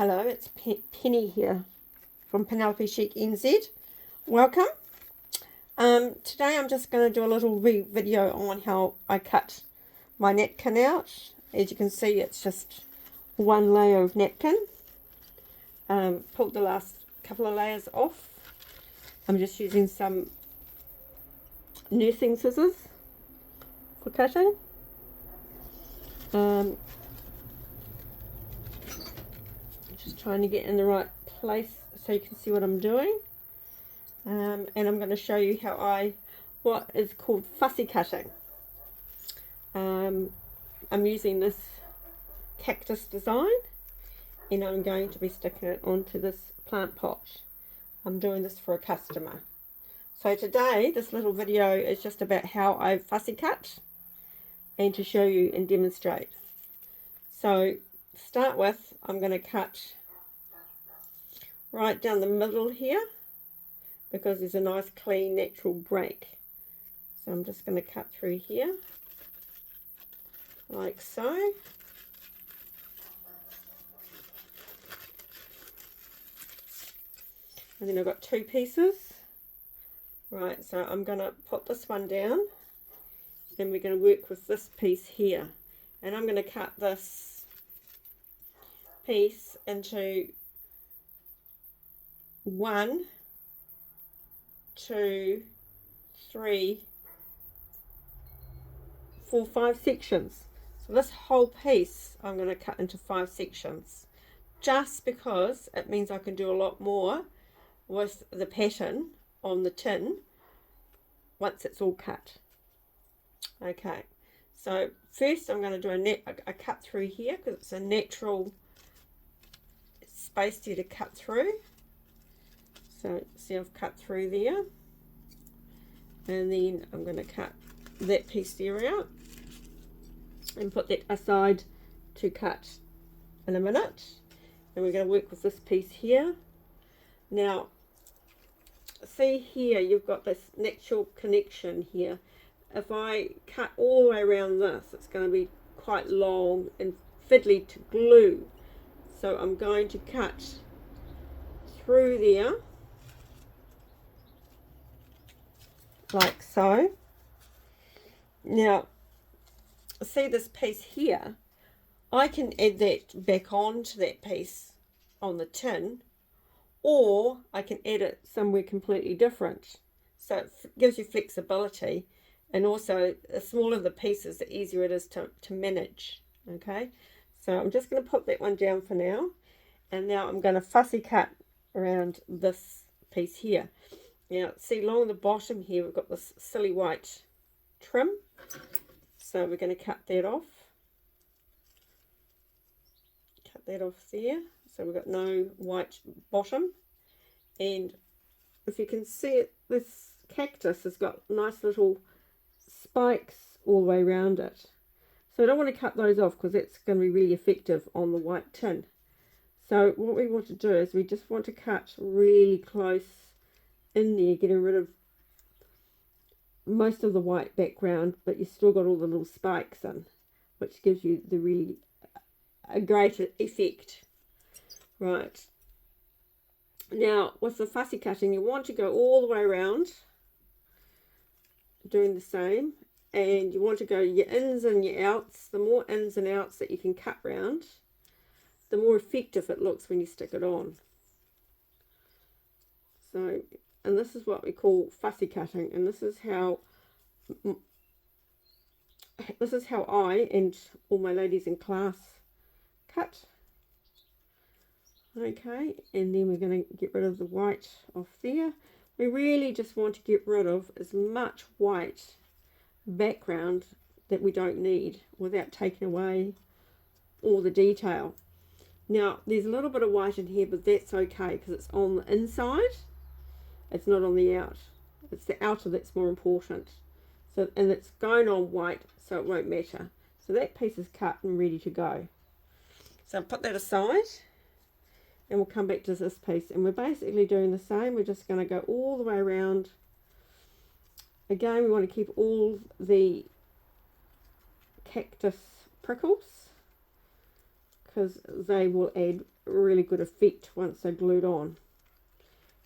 Hello, it's Penny here from Penelope Chic NZ. Welcome. Today I'm just going to do a little video on how I cut my napkin out. As you can see, it's just one layer of napkin. Pulled the last couple of layers off. I'm just using some nursing scissors for cutting. Just trying to get in the right place so you can see what I'm doing. And I'm going to show you what is called fussy cutting. I'm using this cactus design, and I'm going to be sticking it onto this plant pot. I'm doing this for a customer. So today, this little video is just about how I fussy cut and to show you and demonstrate. So to start with, I'm going to cut right down the middle here because there's a nice clean natural break. So I'm just going to cut through here like so. And then I've got two pieces. Right, so I'm going to put this one down and we're going to work with this piece here. And I'm going to cut this piece into 1, 2, 3, 4, 5 sections. So this whole piece I'm going to cut into 5 sections, just because it means I can do a lot more with the pattern on the tin once it's all cut. Okay, so first I'm going to do a cut through here because it's a natural space there to cut through. So see, I've cut through there, and then I'm going to cut that piece there out and put that aside to cut in a minute. And we're going to work with this piece here. Now see here, you've got this natural connection here. If I cut all the way around this, it's going to be quite long and fiddly to glue. So I'm going to cut through there like so. Now see this piece here, I can add that back onto that piece on the tin, or I can add it somewhere completely different. So it gives you flexibility, and also the smaller the pieces, the easier it is to manage. Okay, so I'm just going to put that one down for now, and now I'm going to fussy cut around this piece here. Now see, along the bottom here we've got this silly white trim, so we're going to cut that off. Cut that off there, so we've got no white bottom. And if you can see it, this cactus has got nice little spikes all the way around it. So I don't want to cut those off because that's going to be really effective on the white tin. So what we want to do is we just want to cut really close in there, getting rid of most of the white background, but you still got all the little spikes in, which gives you the really a great effect. Right, now with the fussy cutting, you want to go all the way around doing the same, and you want to go your ins and your outs. The more ins and outs that you can cut round, the more effective it looks when you stick it on. So, and this is what we call fussy cutting, and this is how I and all my ladies in class cut. Okay, and then we're going to get rid of the white off there. We really just want to get rid of as much white background that we don't need without taking away all the detail. Now there's a little bit of white in here, but that's okay because it's on the inside, it's not on the out. It's the outer that's more important. So, and it's going on white, so it won't matter. So that piece is cut and ready to go. So I'll put that aside, and we'll come back to this piece, and we're basically doing the same. We're just going to go all the way around. Again, we want to keep all the cactus prickles because they will add really good effect once they're glued on.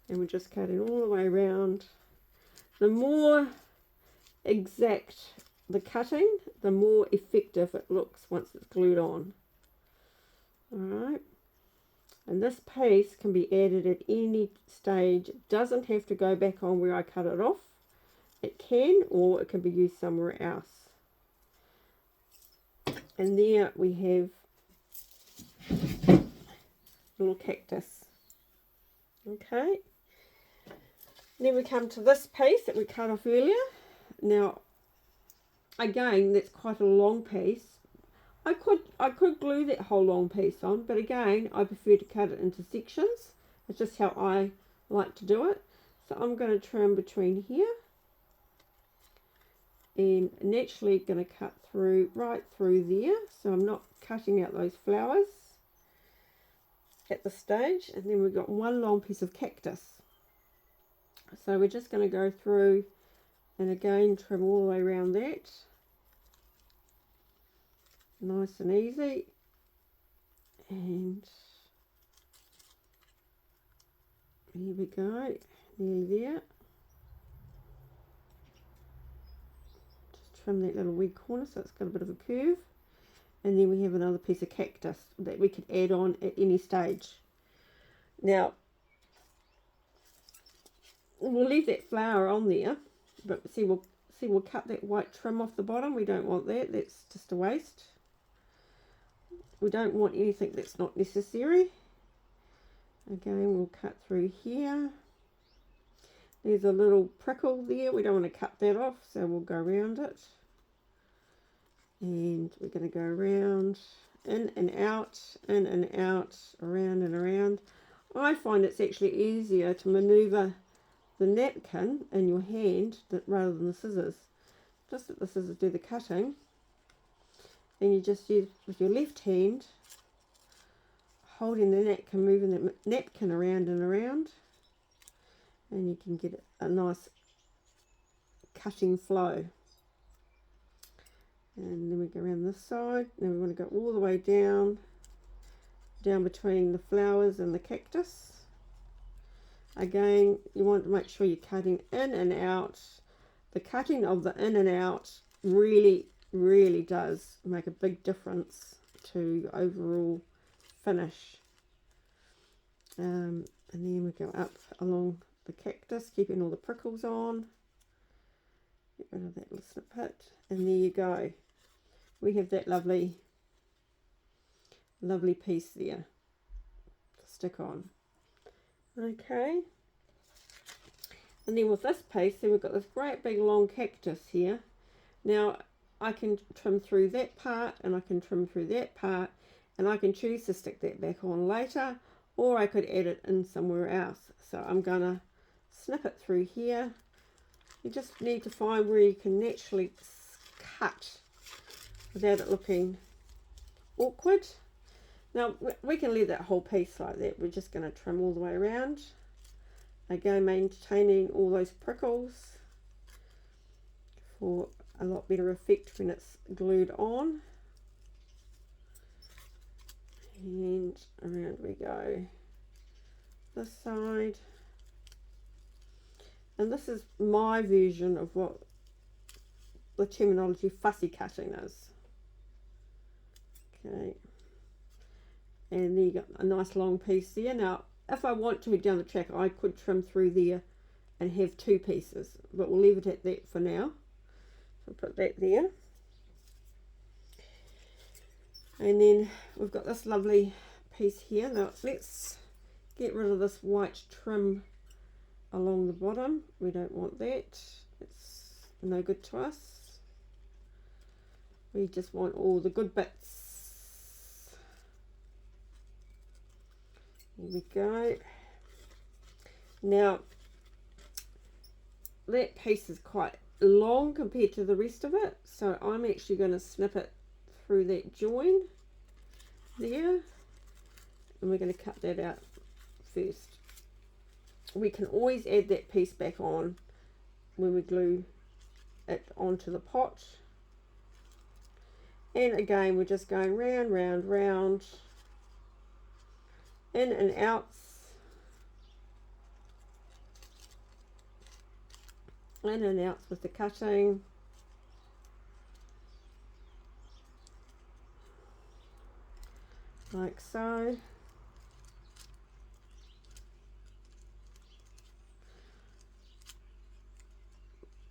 And we're just cutting all the way around. The more exact the cutting, the more effective it looks once it's glued on. Alright, and this piece can be added at any stage. It doesn't have to go back on where I cut it off. It can, or it can be used somewhere else. And there we have a little cactus. Okay, then we come to this piece that we cut off earlier. Now again, that's quite a long piece. I could glue that whole long piece on, but again, I prefer to cut it into sections. It's just how I like to do it. So I'm going to trim between here, and naturally going to cut through right through there, so I'm not cutting out those flowers at the stage. And then we've got one long piece of cactus, so we're just going to go through and again trim all the way around that. Nice and easy, and here we go, nearly there. Just trim that little wee corner so it's got a bit of a curve, and then we have another piece of cactus that we could add on at any stage. Now we'll leave that flower on there, but we'll cut that white trim off the bottom. We don't want that, that's just a waste. We don't want anything that's not necessary. Again, we'll cut through here. There's a little prickle there. We don't want to cut that off, so we'll go around it. And we're going to go around, in and out, around and around. I find it's actually easier to maneuver the napkin in your hand rather than the scissors. Just let the scissors do the cutting. And you just use with your left hand, holding the napkin, moving the napkin around and around, and you can get a nice cutting flow. And then we go around this side. Now we want to go all the way down between the flowers and the cactus. Again, you want to make sure you're cutting in and out. The cutting of the in and out really does make a big difference to your overall finish. And then we go up along the cactus, keeping all the prickles on. Get rid of that little snippet, and there you go. We have that lovely piece there to stick on. Okay, and then with this piece, then we've got this great big long cactus here. Now I can trim through that part, and I can trim through that part, and I can choose to stick that back on later, or I could add it in somewhere else. So I'm gonna snip it through here. You just need to find where you can naturally cut without it looking awkward. Now we can leave that whole piece like that. We're just going to trim all the way around, again maintaining all those prickles for a lot better effect when it's glued on. And around we go this side. And this is my version of what the terminology fussy cutting is. Okay, and there you got a nice long piece there. Now if I want to down the track, I could trim through there and have two pieces, but we'll leave it at that for now. So put that there, and then we've got this lovely piece here. Now let's get rid of this white trim along the bottom. We don't want that, it's no good to us. We just want all the good bits. Here we go. Now that piece is quite long compared to the rest of it, so I'm actually going to snip it through that join there, and we're going to cut that out first. We can always add that piece back on when we glue it onto the pot. And again, we're just going round, round, round, in and outs, in and outs with the cutting. Like so.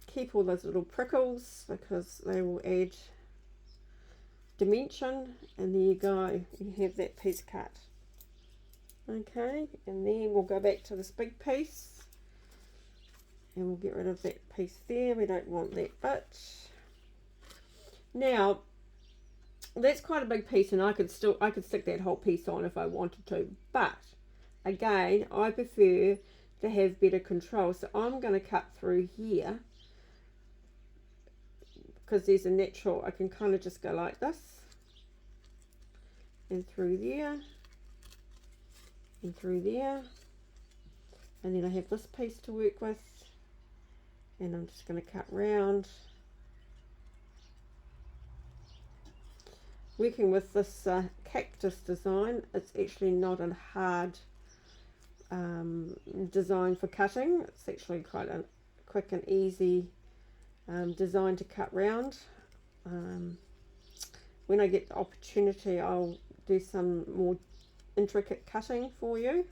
Keep all those little prickles because they will add dimension, and there you go, you have that piece cut. Okay, and then we'll go back to this big piece and we'll get rid of that piece there. We don't want that bit. Now that's quite a big piece, and I could stick that whole piece on if I wanted to, but again I prefer to have better control, so I'm going to cut through here because there's a natural, I can kind of just go like this and through there and through there, and then I have this piece to work with, and I'm just going to cut round. Working with this cactus design, it's actually not a hard design for cutting. It's actually quite a quick and easy design to cut round. When I get the opportunity, I'll do some more intricate cutting for you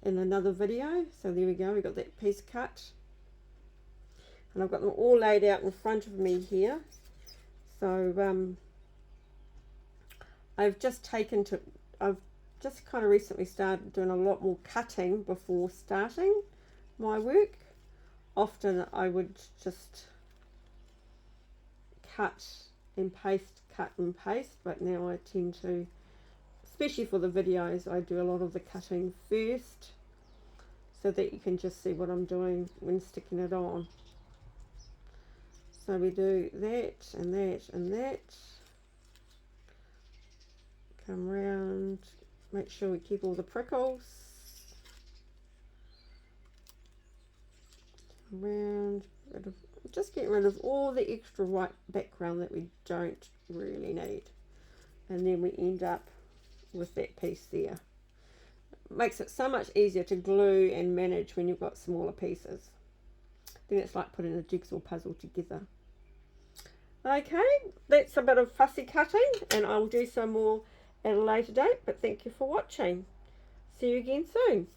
in another video. So there we go, we got that piece cut, and I've got them all laid out in front of me here. So I've just kind of recently started doing a lot more cutting before starting my work. Often I would just cut and paste, but now I tend to, especially for the videos, I do a lot of the cutting first so that you can just see what I'm doing when sticking it on. So we do that and that and that. Come round, make sure we keep all the prickles. Come round, just get rid of all the extra white background that we don't really need. And then we end up with that piece there. It makes it so much easier to glue and manage when you've got smaller pieces. Then it's like putting a jigsaw puzzle together. Okay, that's a bit of fussy cutting, and I'll do some more at a later date, but thank you for watching. See you again soon.